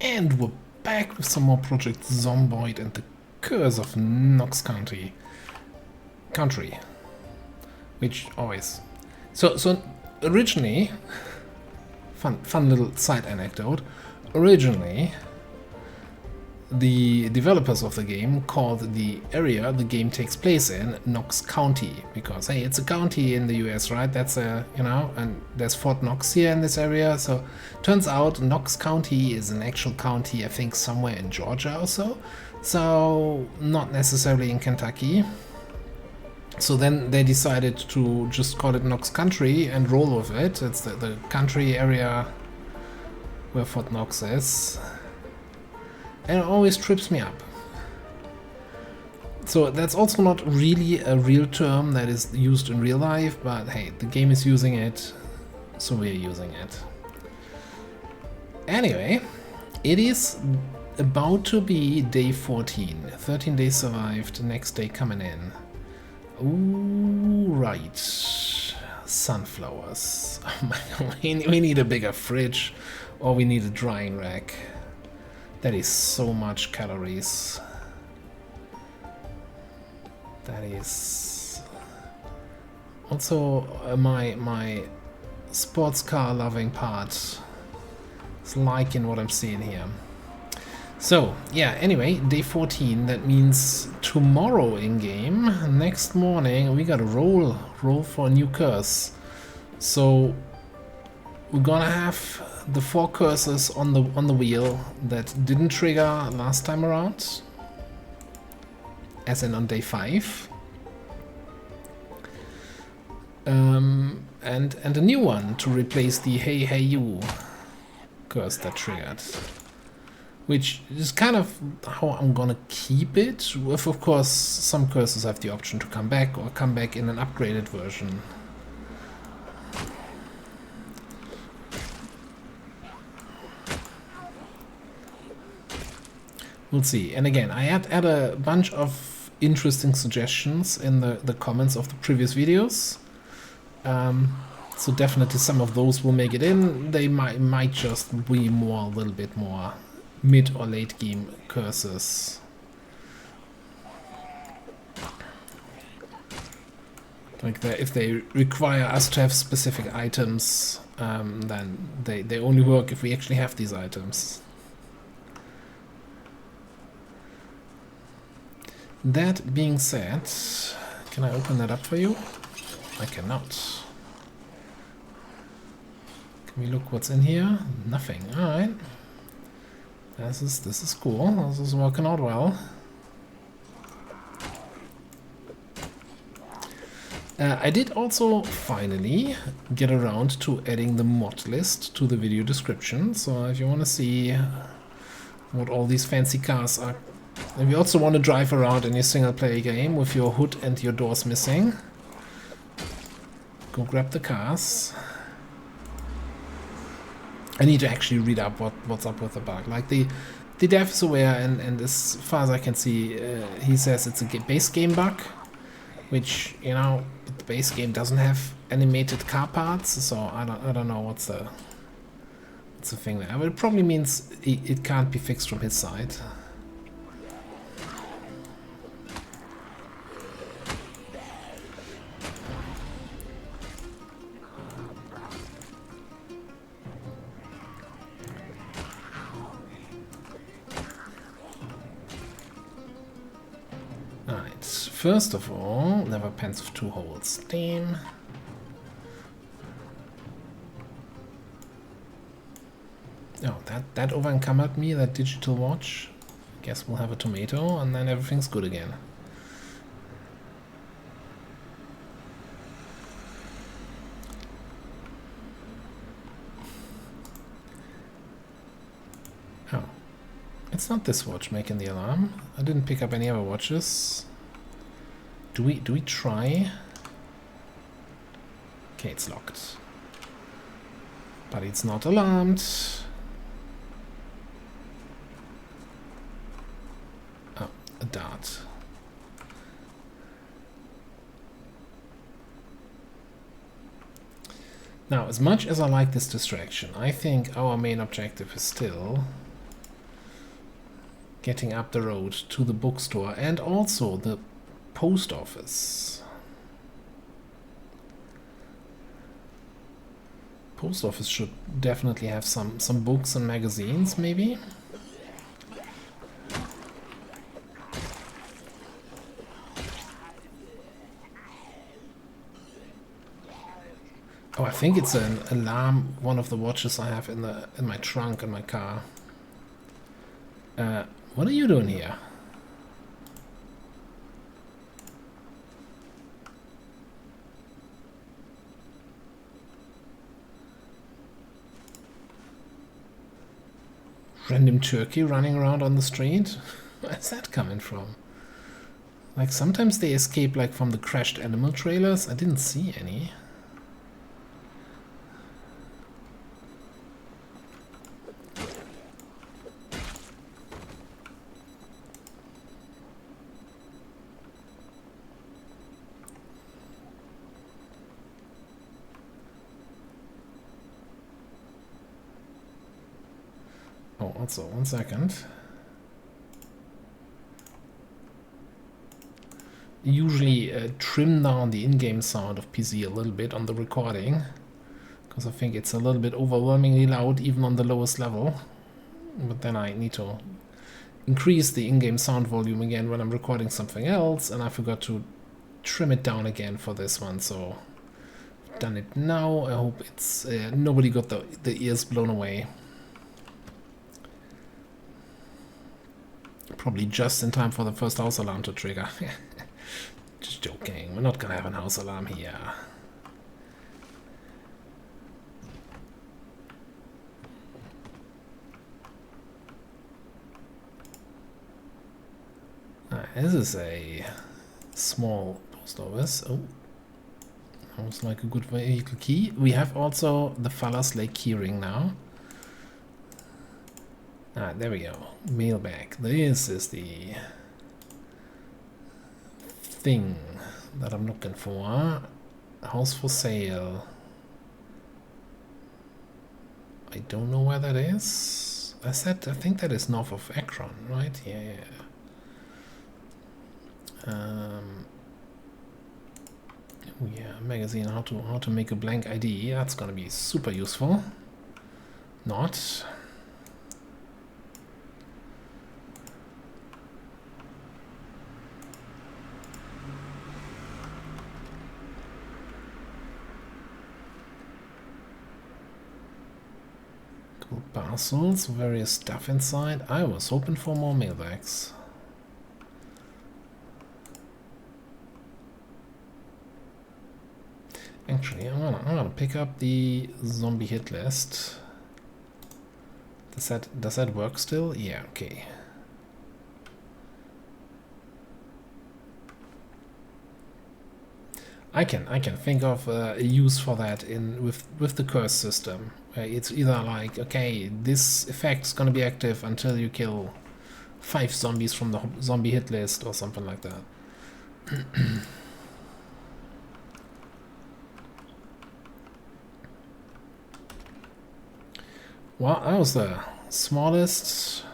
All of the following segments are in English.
And we're back with some more Project Zomboid and the Curse of Knox Country. Which always... So originally... Fun little side anecdote. Originally, the developers of the game called the area the game takes place in Knox County, because hey, it's a county in the US, right? That's a, you know, and there's Fort Knox here in this area. So turns out Knox County is an actual county, I think somewhere in Georgia or so. So not necessarily in Kentucky. So then they decided to just call it Knox Country and roll with it. It's the country area where Fort Knox is. And it always trips me up. So that's also not really a real term that is used in real life, but hey, the game is using it, so we're using it. Anyway, it is about to be day 14. 13 days survived, next day coming in. Ooh, right. Sunflowers. Oh my God, we need a bigger fridge, or we need a drying rack. That is so much calories. That is... Also, my sports car loving part is liking what I'm seeing here. So, yeah, anyway, day 14, that means tomorrow in-game. Next morning, we gotta roll for a new curse. So, we're gonna have the 4 curses on the wheel that didn't trigger last time around, as in on day 5, and a new one to replace the hey you curse that triggered, which is kind of how I'm gonna keep it. With, of course, some curses have the option to come back or come back in an upgraded version. We'll see. And again, I had a bunch of interesting suggestions in the comments of the previous videos. So definitely some of those will make it in. They might just be a little bit more mid or late game curses. Like if they require us to have specific items, then they only work if we actually have these items. That being said, can I open that up for you? I cannot. Can we look what's in here? Nothing. Alright. This is cool. This is working out well. I did also finally get around to adding the mod list to the video description. So if you want to see what all these fancy cars are, and you also want to drive around in your single player game with your hood and your doors missing, go grab the cars. I need to actually read up what's up with the bug. Like the dev is aware, and as far as I can see, he says it's a base game bug, which, you know, the base game doesn't have animated car parts, so I don't know what's the thing there. But it probably means it can't be fixed from his side. First of all, never pants with 2 holes. Damn. Oh, that over encumbered me, that digital watch. Guess we'll have a tomato and then everything's good again. Oh. It's not this watch making the alarm. I didn't pick up any other watches. Do we try? Okay, it's locked. But it's not alarmed. Oh, a dart. Now, as much as I like this distraction, I think our main objective is still getting up the road to the bookstore and also the post office. Post office should definitely have some books and magazines, maybe. Oh, I think it's an alarm, one of the watches I have in my trunk in my car. What are you doing here? Random turkey running around on the street? Where's that coming from? Like, sometimes they escape like from the crashed animal trailers. I didn't see any. Oh, also, 1 second. Usually trim down the in-game sound of PC a little bit on the recording, because I think it's a little bit overwhelmingly loud even on the lowest level. But then I need to increase the in-game sound volume again when I'm recording something else, and I forgot to trim it down again for this one, so I've done it now. I hope it's nobody got the ears blown away. Probably just in time for the first house alarm to trigger. Just joking, we're not gonna have a house alarm here. This is a small post office. Oh, sounds like a good vehicle key. We have also the Fallas Lake keyring now. Ah, there we go. Mailbag. This is the thing that I'm looking for. House for sale. I don't know where that is. I think that is north of Akron, right? Yeah. Yeah, magazine, how to make a blank ID. That's gonna be super useful. Not. Cool parcels, various stuff inside. I was hoping for more mailbags. Actually, I'm gonna pick up the zombie hit list. Does that work still? Yeah, okay. I can think of a use for that with the curse system. It's either like, okay, this effect's gonna be active until you kill 5 zombies from the zombie hit list or something like that. Well, that was the smallest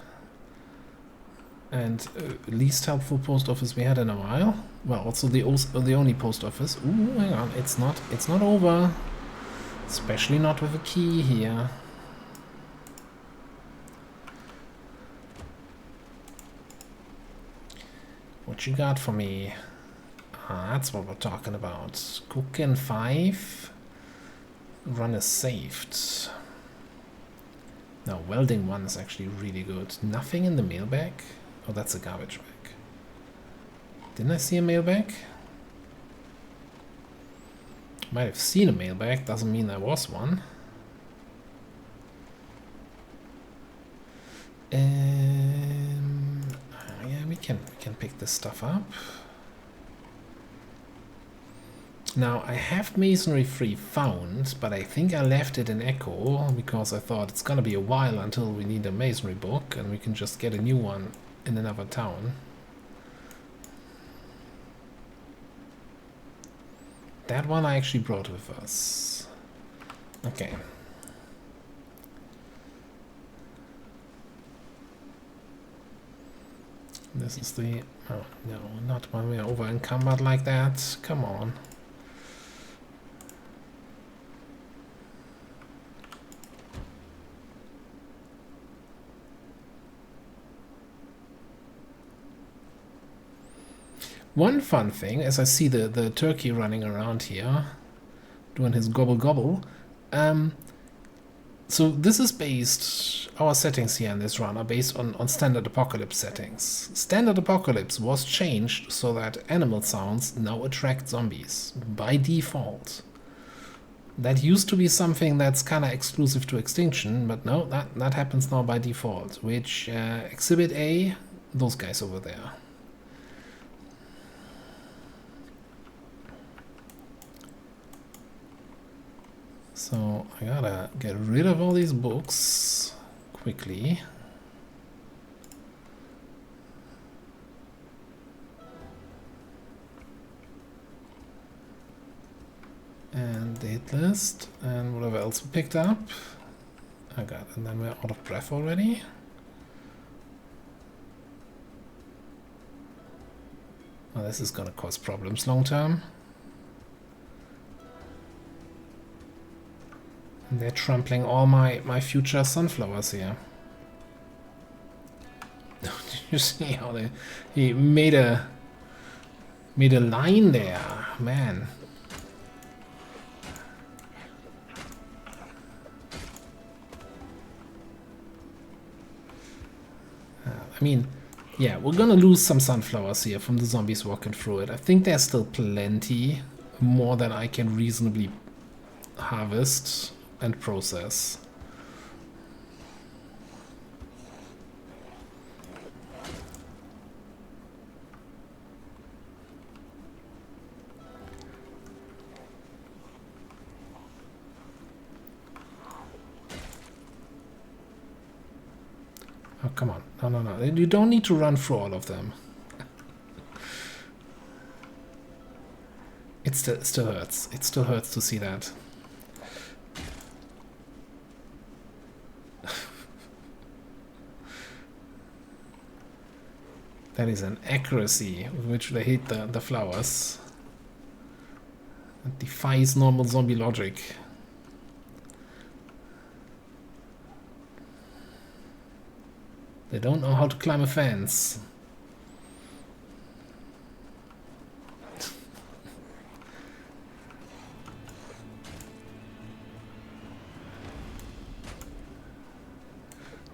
and least helpful post office we had in a while. Well, also the only post office. Ooh, hang on, it's not over. Especially not with a key here. What you got for me? Ah, that's what we're talking about. Cooking 5. Run is saved. Now, welding 1 is actually really good. Nothing in the mailbag? Oh, that's a garbage bag. Didn't I see a mailbag? Might have seen a mailbag, doesn't mean there was one. Yeah, we can pick this stuff up. Now, I have Masonry 3 found, but I think I left it in Echo because I thought it's gonna be a while until we need a Masonry book and we can just get a new one in another town. That one I actually brought with us. Okay. This is the... Oh, no, not when we're over encumbered like that. Come on. One fun thing, as I see the turkey running around here, doing his gobble gobble, so this is based, our settings here in this run are based on standard apocalypse settings. Standard apocalypse was changed so that animal sounds now attract zombies by default. That used to be something that's kind of exclusive to Extinction, but no, that happens now by default, which Exhibit A, those guys over there. So I gotta get rid of all these books quickly. And the hit list and whatever else we picked up. I got, and then we're out of breath already. Well, this is gonna cause problems long term. And they're trampling all my future sunflowers here. Did you see how he made a line there, man. I mean, yeah, we're gonna lose some sunflowers here from the zombies walking through it. I think there's still plenty more than I can reasonably harvest and process. Oh, come on. No, no, no. You don't need to run through all of them. It still hurts. It still hurts to see that. That is an accuracy with which they hit the flowers. It defies normal zombie logic. They don't know how to climb a fence.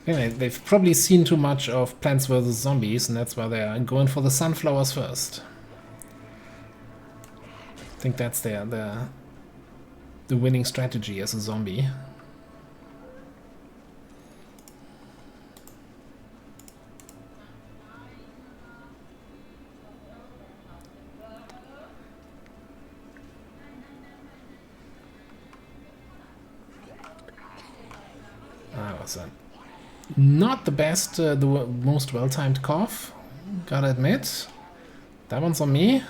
Anyway, they've probably seen too much of Plants vs. Zombies, and that's why they're going for the sunflowers first. I think that's the winning strategy as a zombie. That was not the best, the most well-timed cough, gotta admit. That one's on me.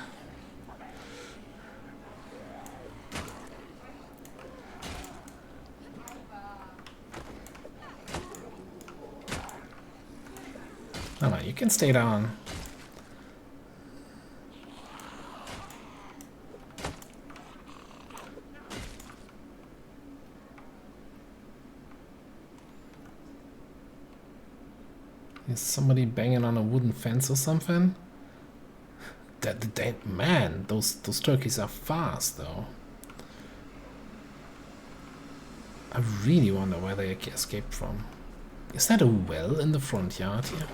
Oh no, you can stay down. Is somebody banging on a wooden fence or something? Man, those turkeys are fast though. I really wonder where they escaped from. Is that a well in the front yard here?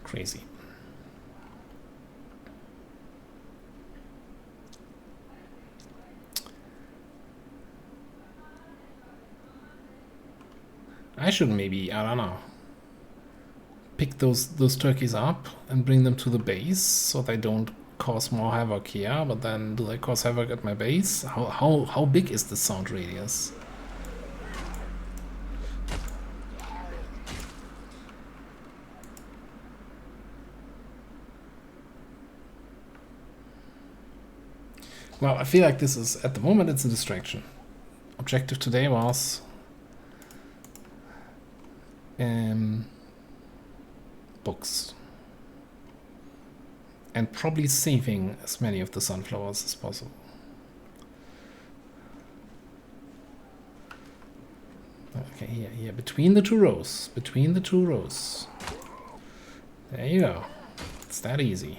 Crazy. I should maybe, I don't know, pick those turkeys up and bring them to the base so they don't cause more havoc here, but then do they cause havoc at my base? How big is the sound radius? Well, I feel like this is, at the moment, it's a distraction. Objective today was Books. And probably saving as many of the sunflowers as possible. Okay, here, between the two rows. Between the two rows. There you go. It's that easy.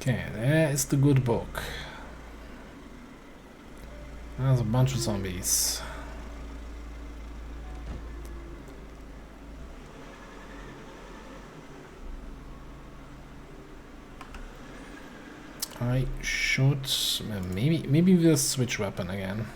Okay, there is the good book. There's a bunch of zombies. I should maybe we'll switch weapon again.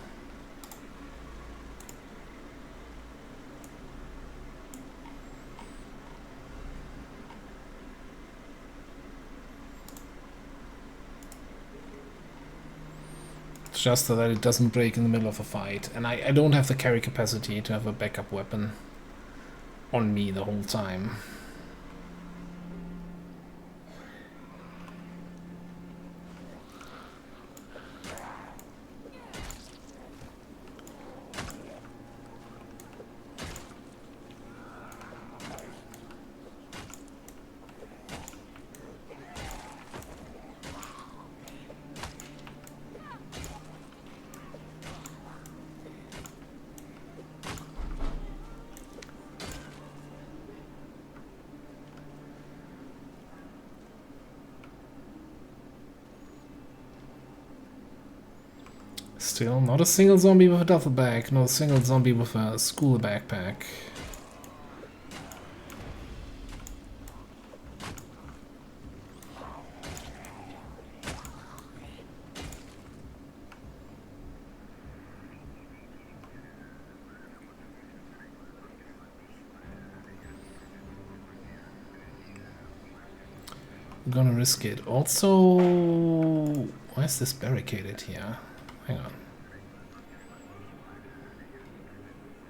Just so that it doesn't break in the middle of a fight. And I don't have the carry capacity to have a backup weapon on me the whole time. Still, not a single zombie with a duffel bag, not a single zombie with a school backpack. I'm gonna risk it. Also, why is this barricaded here? Hang on.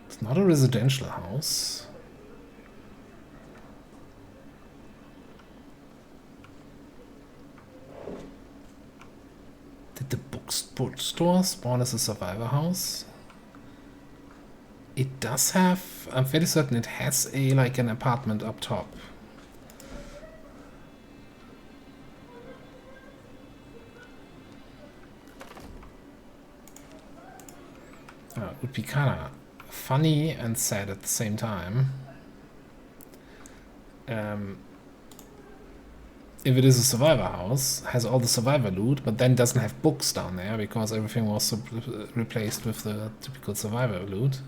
It's not a residential house. Did the bookstore spawn as a survivor house? It does have, I'm fairly certain it has a like an apartment up top. It would be kind of funny and sad at the same time. If it is a survivor house, has all the survivor loot, but then doesn't have books down there because everything was replaced with the typical survivor loot.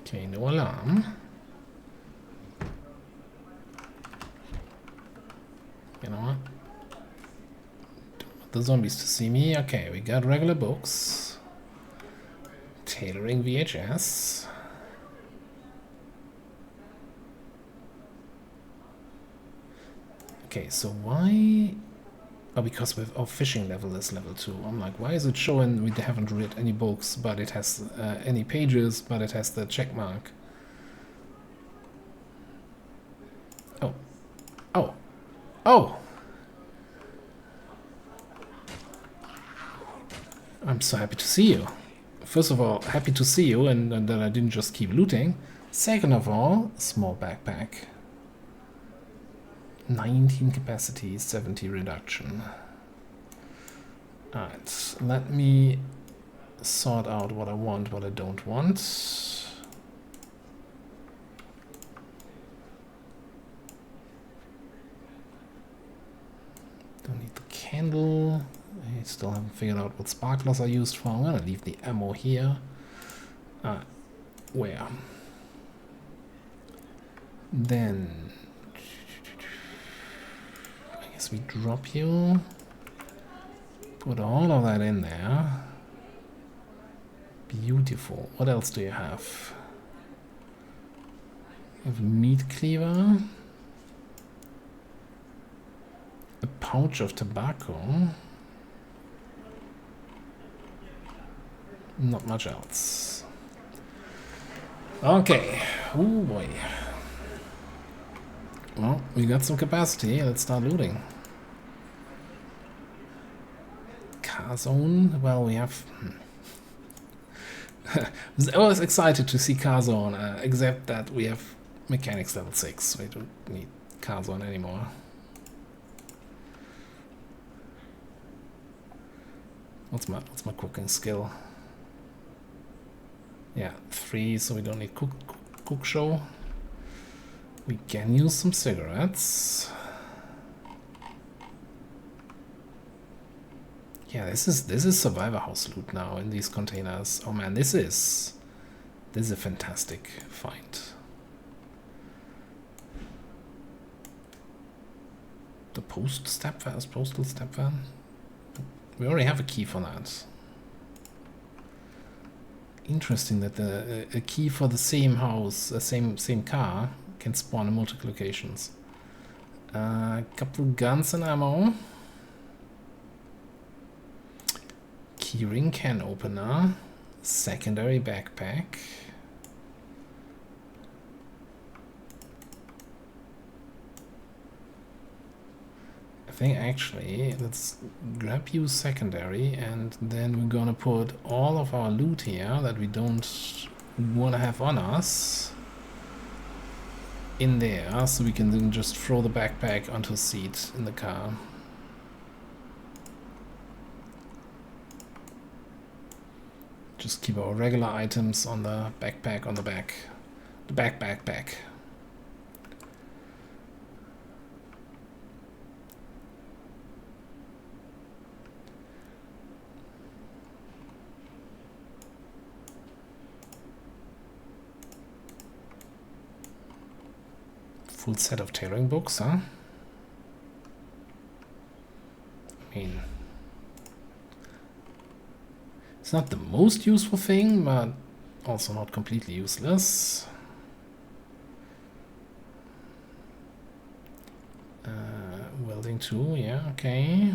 Okay, no alarm. You know what? Don't want the zombies to see me. Okay, we got regular books. Tailoring VHS. Okay, so why... Oh, because our fishing level is level 2. I'm like, why is it showing we haven't read any books, but it has any pages, but it has the check mark? Oh. Oh. Oh! I'm so happy to see you. First of all, happy to see you and that I didn't just keep looting. Second of all, small backpack. 19 capacity, 70 reduction. Alright, let me sort out what I want, what I don't want. Don't need the candle. still haven't figured out what sparklers are used for. I'm gonna leave the ammo here. Where? Then I guess we drop you. Put all of that in there. Beautiful. What else do you have? You have a meat cleaver. A pouch of tobacco. Not much else. Okay. Oh boy. Well, we got some capacity. Let's start looting. Car zone. Well, we have... I was excited to see car zone, except that we have mechanics level 6. We don't need car zone anymore. What's my cooking skill? Yeah, 3, so we don't need cook show. We can use some cigarettes. Yeah, this is survivor house loot now in these containers. Oh man, this is a fantastic find. The postal step van. We already have a key for that. Interesting that a key for the same house, same car, can spawn in multiple locations. A couple guns and ammo. Keyring can opener. Secondary backpack. I think actually let's grab you secondary, and then we're gonna put all of our loot here that we don't want to have on us in there, so we can then just throw the backpack onto a seat in the car. Just keep our regular items on the backpack on the back. The backpack. Full set of tailoring books, huh? I mean, it's not the most useful thing, but also not completely useless. Welding tool, yeah, okay.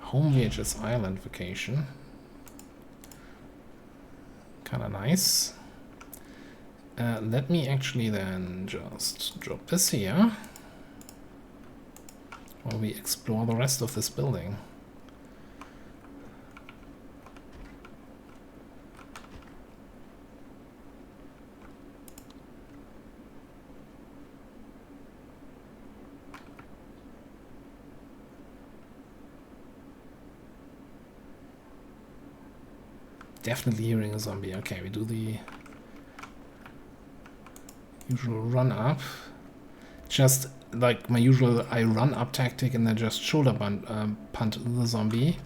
Home VHS Island vacation. Kinda nice. Let me actually then just drop this here while we explore the rest of this building. Definitely hearing a zombie. Okay, we do the usual run up. Just like my usual, I run up tactic and then just shoulder punt the zombie.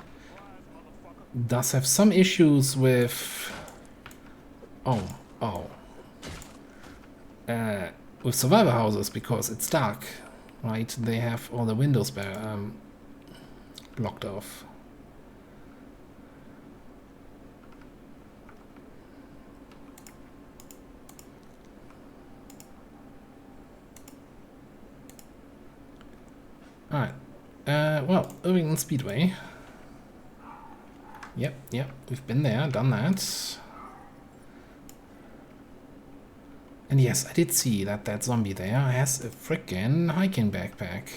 Does have some issues with... with survivor houses, because it's dark, right? They have all the windows blocked off. Alright, well, Irvington Speedway. Yep, we've been there, done that. And yes, I did see that that zombie there has a frickin' hiking backpack.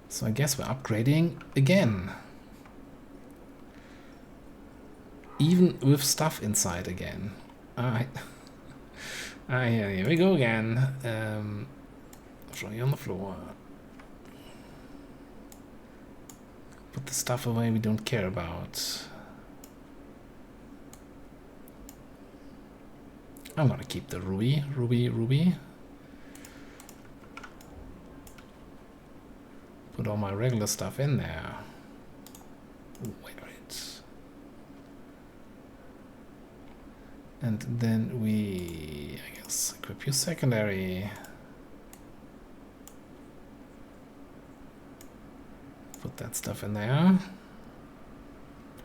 So I guess we're upgrading again. Even with stuff inside again. Alright. Here we go again. Throw you on the floor. Put the stuff away we don't care about. I'm gonna keep the ruby. put all my regular stuff in there. Wait. And then we, I guess, equip your secondary. Put that stuff in there.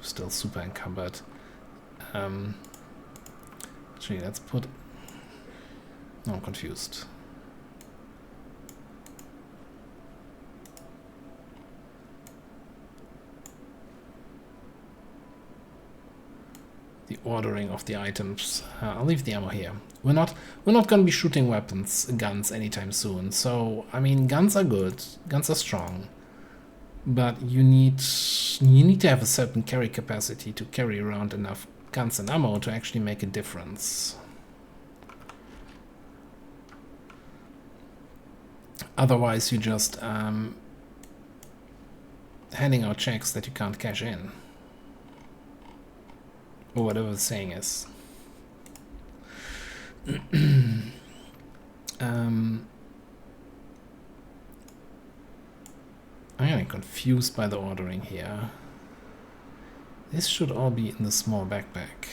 Still super encumbered. Actually, let's put... No, I'm confused. The ordering of the items. I'll leave the ammo here. We're not going to be shooting guns anytime soon. So I mean, guns are good. Guns are strong, but you need to have a certain carry capacity to carry around enough guns and ammo to actually make a difference. Otherwise, you just handing out checks that you can't cash in. Or whatever the saying is. I'm getting confused by the ordering here. This should all be in the small backpack.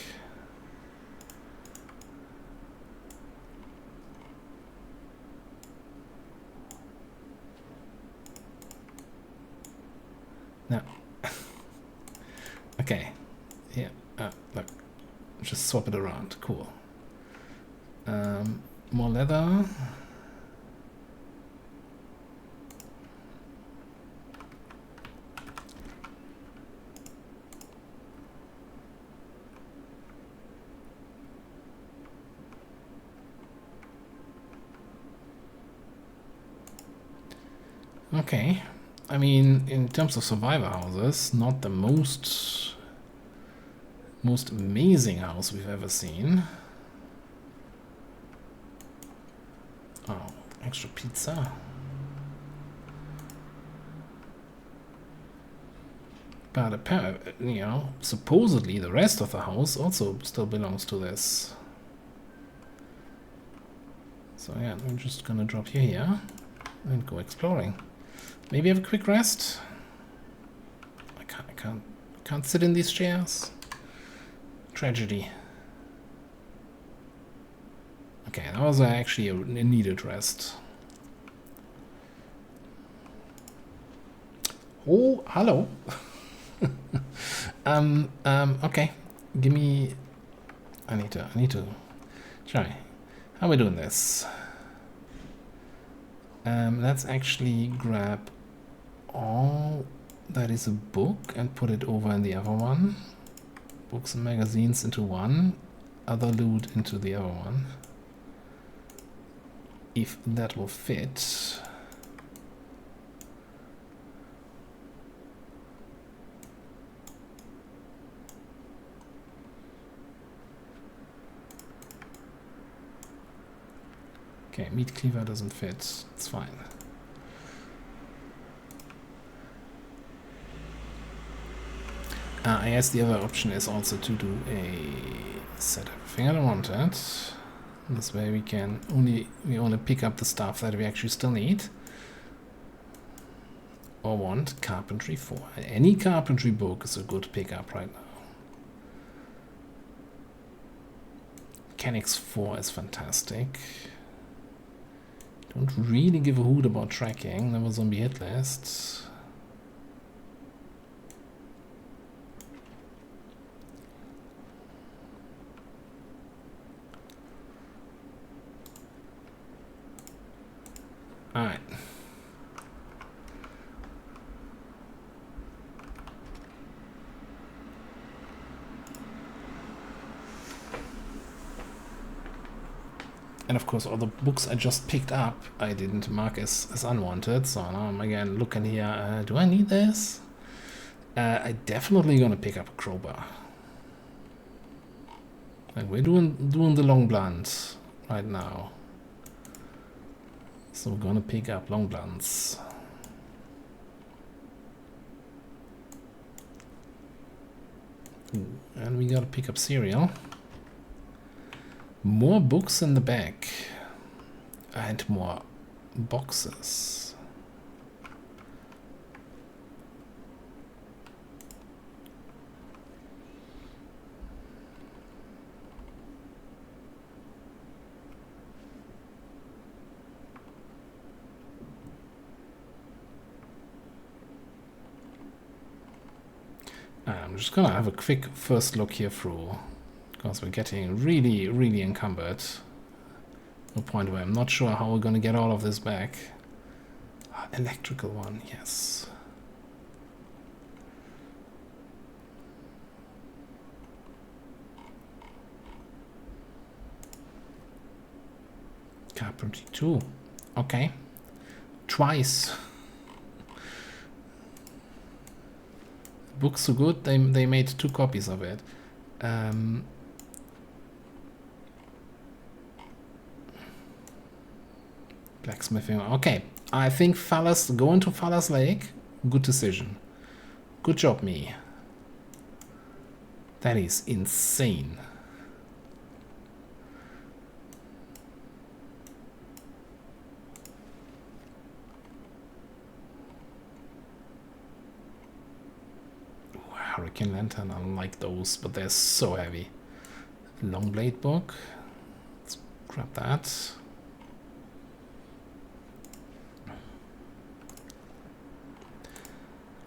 No. Okay. Yeah. Look, just swap it around. Cool. More leather. Okay. I mean, in terms of survivor houses, not the most amazing house we've ever seen. Oh, extra pizza. But apparently, you know, supposedly the rest of the house also still belongs to this. So yeah, I'm just gonna drop you here and go exploring. Maybe have a quick rest. I can't sit in these chairs. Tragedy. Okay, that was actually a needed rest. Oh, hello. Okay. Give me... I need to try. How are we doing this? Let's actually grab all that is a book and put it over in the other one. Books and magazines into one, other loot into the other one. If that will fit. Okay, meat cleaver doesn't fit. It's fine. I guess the other option is also to do a set everything I don't want it. This way we only pick up the stuff that we actually still need. Or want carpentry 4. Any carpentry book is a good pickup right now. Mechanics 4 is fantastic. Don't really give a hoot about tracking. Never zombie hit lists. Alright. And of course all the books I just picked up I didn't mark as unwanted, so now I'm again looking here, do I need this? I definitely gonna pick up a crowbar. Like we're doing the long blunt right now. So we're gonna pick up long blunts. Ooh, and we gotta pick up cereal. More books in the back. And more boxes. I'm just gonna have a quick first look here through, because we're getting really, really encumbered. To a point where I'm not sure how we're gonna get all of this back. Electrical one, yes. Carpentry 2. Okay. Twice. Book's so good, they made 2 copies of it. Blacksmithing. Okay. I think going to Fallas Lake, good decision. Good job, me. That is insane. Hurricane Lantern, I like those, but they're so heavy. Long blade book. Let's grab that.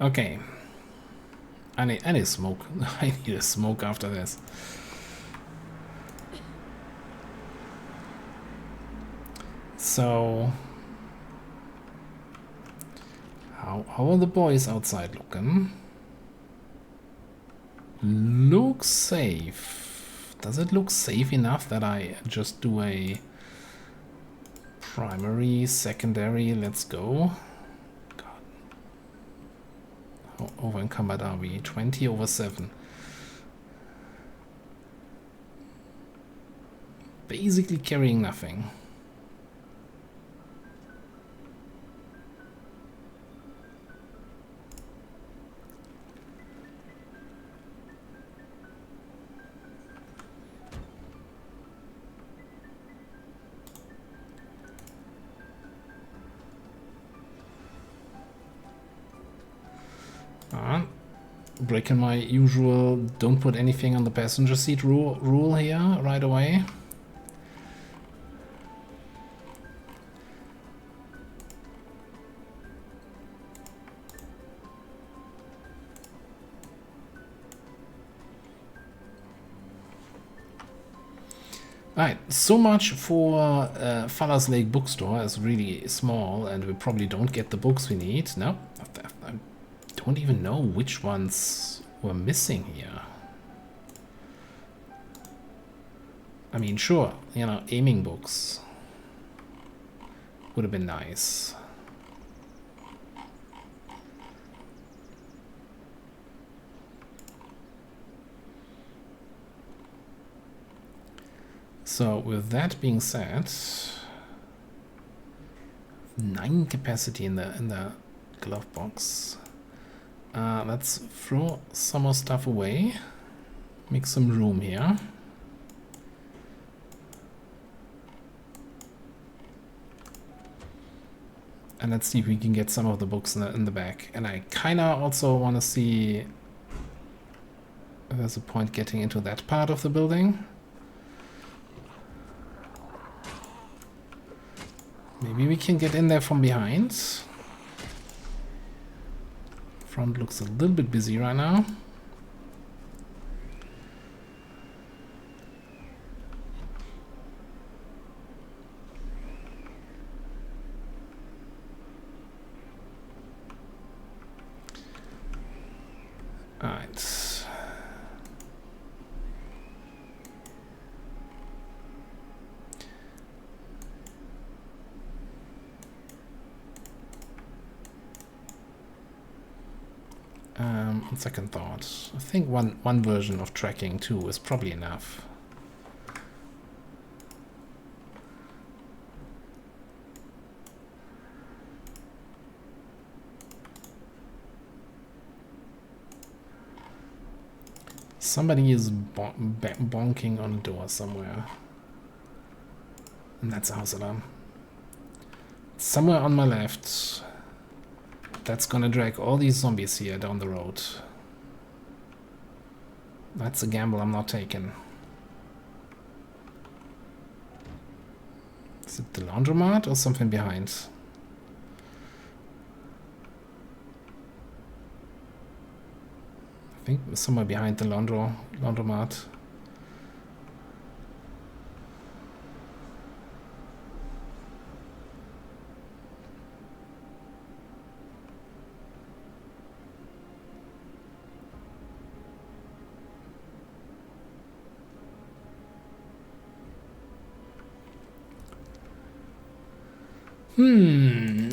Okay. I need smoke. I need a smoke after this. So how are the boys outside looking? Looks safe. Does it look safe enough that I just do a primary, secondary? Let's go. God. How over encumbered are we? 20/7. Basically carrying nothing. Breaking my usual don't put anything on the passenger seat rule here right away. Alright, so much for Fallas Lake Bookstore. It's really small and we probably don't get the books we need. No, I don't even know which ones were missing here. I mean, sure, you know, aiming books would have been nice. So with that being said, 9 capacity in the glove box. Let's throw some more stuff away. Make some room here. And let's see if we can get some of the books in the back. And I kind of also want to see if there's a point getting into that part of the building. Maybe we can get in there from behind. Front looks a little bit busy right now. All right. On second thought, I think one version of tracking 2 is probably enough. Somebody is bonking on a door somewhere. And that's a house alarm. Somewhere on my left. That's gonna drag all these zombies here down the road. That's a gamble I'm not taking. Is it the laundromat or something behind? I think somewhere behind the laundromat.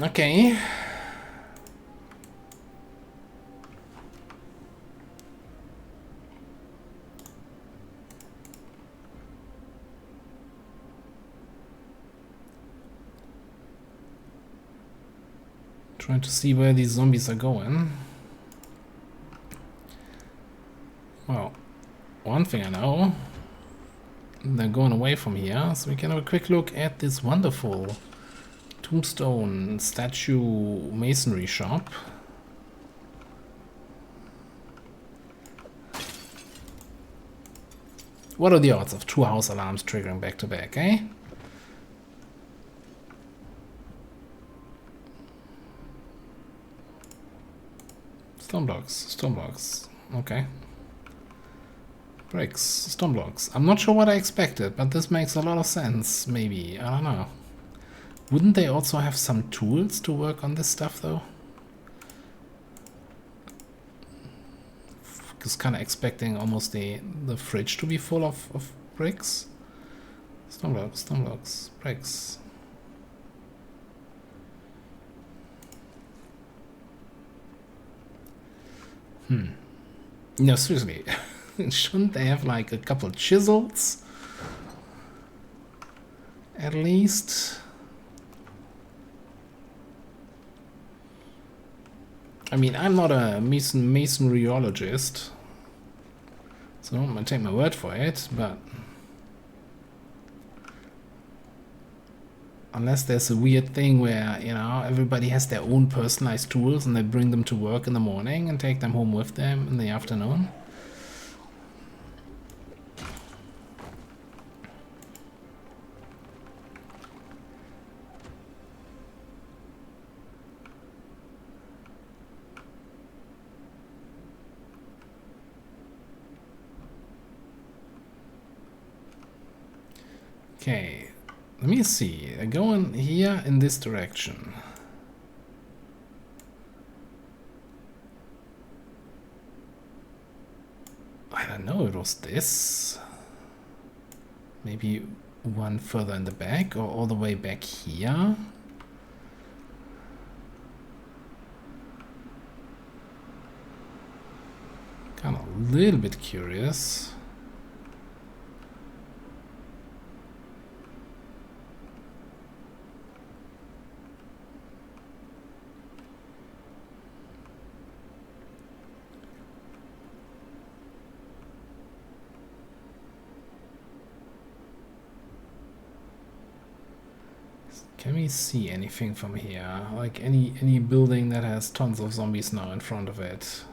Okay. Trying to see where these zombies are going. Well, one thing I know, they're going away from here, so we can have a quick look at this wonderful tombstone statue masonry shop. What are the odds of 2 house alarms triggering back to back, eh? Stone blocks, okay. Bricks, stone blocks. I'm not sure what I expected, but this makes a lot of sense, maybe. I don't know. Wouldn't they also have some tools to work on this stuff, though? Just kind of expecting almost the fridge to be full of bricks. Stone blocks, bricks. No, seriously. Shouldn't they have like a couple chisels? At least. I mean, I'm not a masonryologist, so I'm gonna take my word for it, but unless there's a weird thing where, you know, everybody has their own personalized tools and they bring them to work in the morning and take them home with them in the afternoon. Okay, let me see. I go in here in this direction. I don't know, it was this. Maybe one further in the back or all the way back here. Kind of a little bit curious. Can we see anything from here? Like any building that has tons of zombies now in front of it?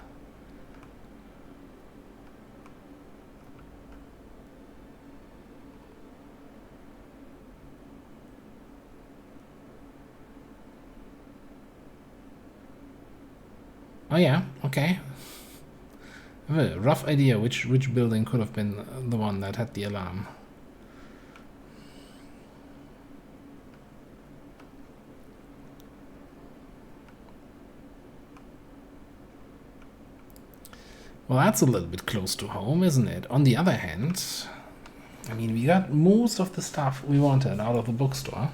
Oh yeah, okay. I have a rough idea which building could have been the one that had the alarm. Well, that's a little bit close to home, isn't it? On the other hand, I mean, we got most of the stuff we wanted out of the bookstore.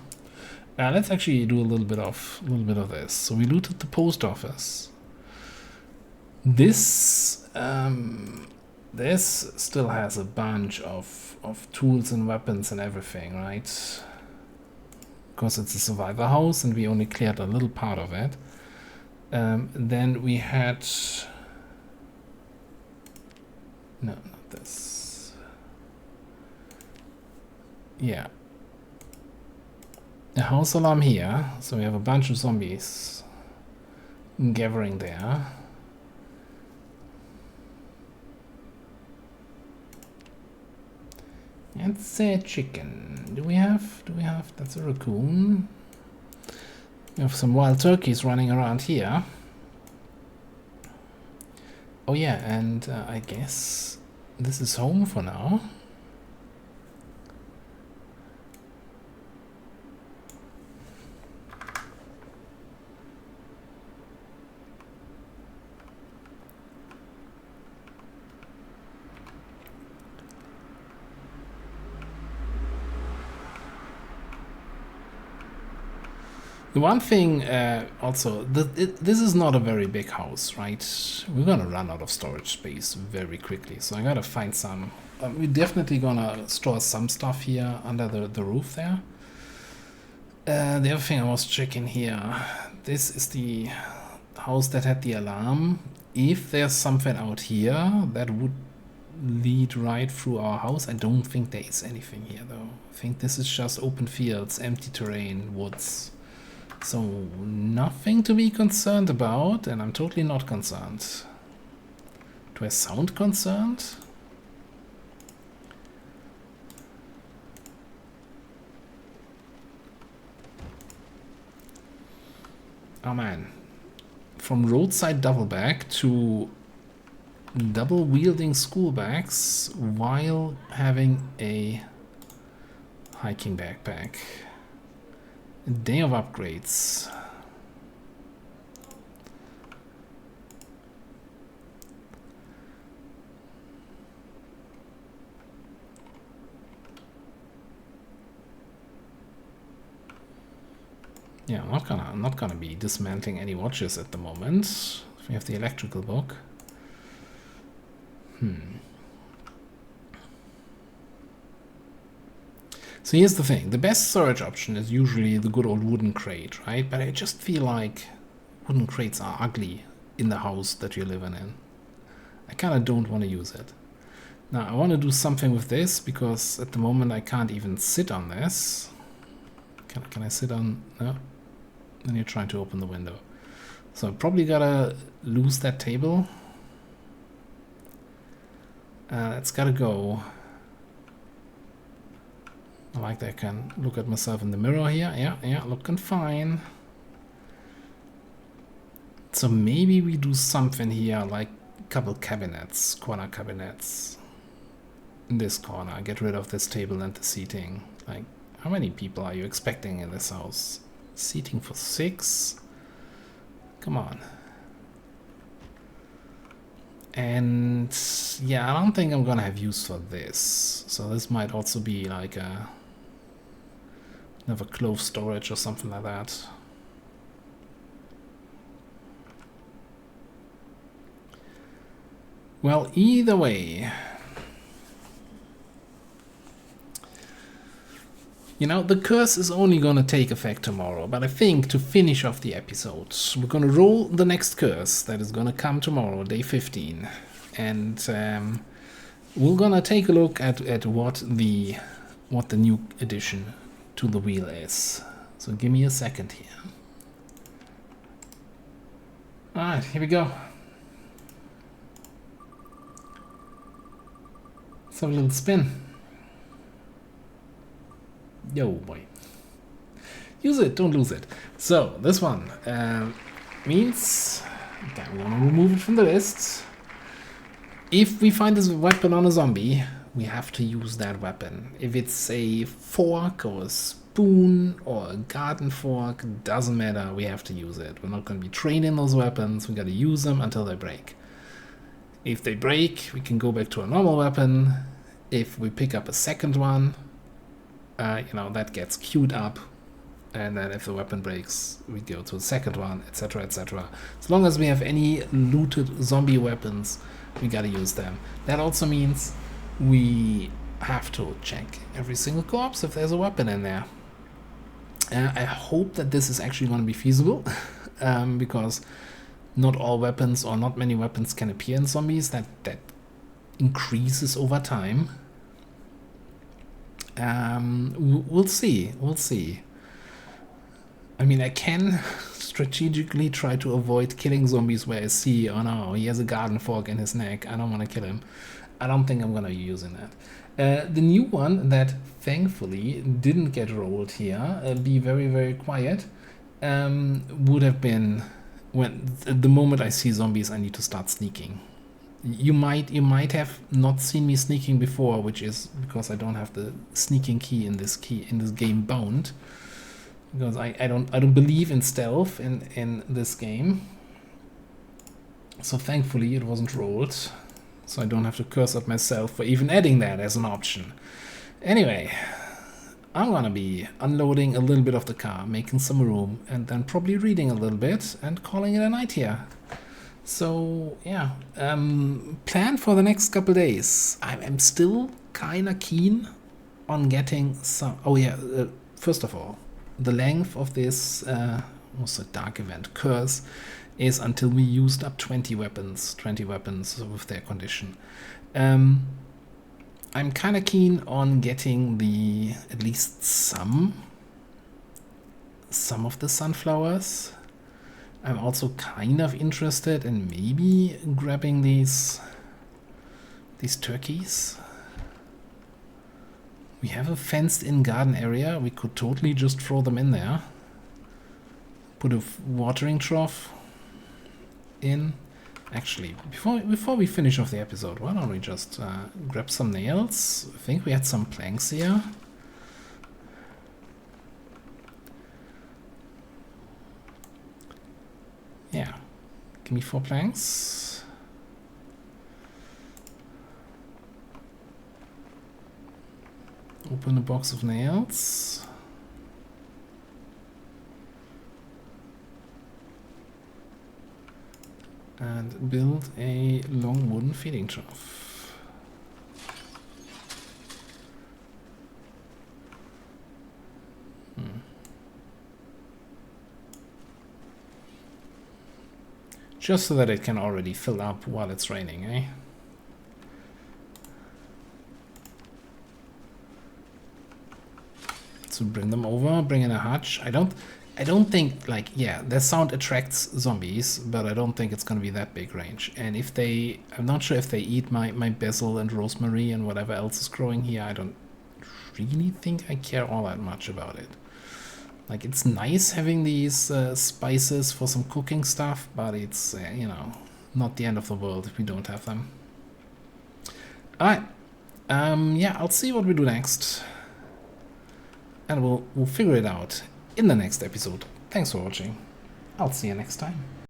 Let's actually do a little bit of this. So we looted the post office. This this still has a bunch of tools and weapons and everything, right? Because it's a survivor house and we only cleared a little part of it. Then we had... No, not this. Yeah. The house alarm here. So we have a bunch of zombies gathering there. It's a chicken. Do we have? That's a raccoon. We have some wild turkeys running around here. Oh yeah, and I guess this is home for now. The one thing also, this is not a very big house, right? We're gonna run out of storage space very quickly, so I gotta find some. We're definitely gonna store some stuff here under the roof there. The other thing I was checking here, this is the house that had the alarm. If there's something out here that would lead right through our house, I don't think there is anything here though. I think this is just open fields, empty terrain, woods. So nothing to be concerned about, and I'm totally not concerned. Do I sound concerned? Oh man. From roadside double bag to double wielding school bags while having a hiking backpack. A day of upgrades. Yeah, I'm not gonna be dismantling any watches at the moment. We have the electrical book. So here's the thing, the best storage option is usually the good old wooden crate, right? But I just feel like wooden crates are ugly in the house that you're living in. I kind of don't want to use it. Now I want to do something with this because at the moment I can't even sit on this. Can I sit on? No? Then you're trying to open the window. So I probably gotta lose that table. It's gotta go. I like that I can look at myself in the mirror here. Yeah, looking fine. So maybe we do something here, like a couple cabinets, corner cabinets. In this corner, get rid of this table and the seating. Like, how many people are you expecting in this house? Seating for 6? Come on. And yeah, I don't think I'm gonna have use for this. So this might also be like another clove storage or something like that. Well, either way, you know, the curse is only gonna take effect tomorrow, but I think to finish off the episode, we're gonna roll the next curse that is gonna come tomorrow, day 15. And we're gonna take a look at what the new addition to the wheel is. So give me a second here. Alright, here we go. Let's have a little spin. Yo, boy. Use it, don't lose it. So, this one means... Okay, I'm gonna remove it from the list. If we find this weapon on a zombie, we have to use that weapon. If it's a fork or a spoon or a garden fork, doesn't matter, we have to use it. We're not going to be training those weapons, we got to use them until they break. If they break, we can go back to a normal weapon. If we pick up a second one, you know, that gets queued up. And then if the weapon breaks, we go to the second one, etc, etc. As long as we have any looted zombie weapons, we gotta use them. That also means we have to check every single corpse if there's a weapon in there. I hope that this is actually going to be feasible, because not all weapons or not many weapons can appear in zombies. That increases over time. We'll see. We'll see. I mean, I can strategically try to avoid killing zombies where I see, oh no, he has a garden fork in his neck, I don't want to kill him. I don't think I'm going to be using that. The new one that thankfully didn't get rolled here, be very, very quiet, would have been when the moment I see zombies, I need to start sneaking. You might have not seen me sneaking before, which is because I don't have the sneaking key in this game bound. Because I don't believe in stealth in this game. So thankfully it wasn't rolled. So I don't have to curse at myself for even adding that as an option. Anyway, I'm gonna be unloading a little bit of the car, making some room, and then probably reading a little bit and calling it a night here. So yeah, plan for the next couple days. I'm still kinda keen on getting some. Oh yeah, first of all, the length of this what's a dark event curse is until we used up 20 weapons with their condition. I'm kind of keen on getting at least some of the sunflowers. I'm also kind of interested in maybe grabbing these turkeys. We have a fenced-in garden area. We could totally just throw them in there. Put a watering trough in. Actually, before we finish off the episode, why don't we just grab some nails? I think we had some planks here. Yeah, give me 4 planks. Open a box of nails. And build a long wooden feeding trough. Just so that it can already fill up while it's raining, eh? So bring them over, bring in a hutch. I don't think, like, yeah, their sound attracts zombies, but I don't think it's going to be that big range. And if they, I'm not sure if they eat my basil and rosemary and whatever else is growing here. I don't really think I care all that much about it. Like, it's nice having these spices for some cooking stuff, but it's, you know, not the end of the world if we don't have them. Alright, yeah, I'll see what we do next. And we'll figure it out in the next episode. Thanks for watching. I'll see you next time.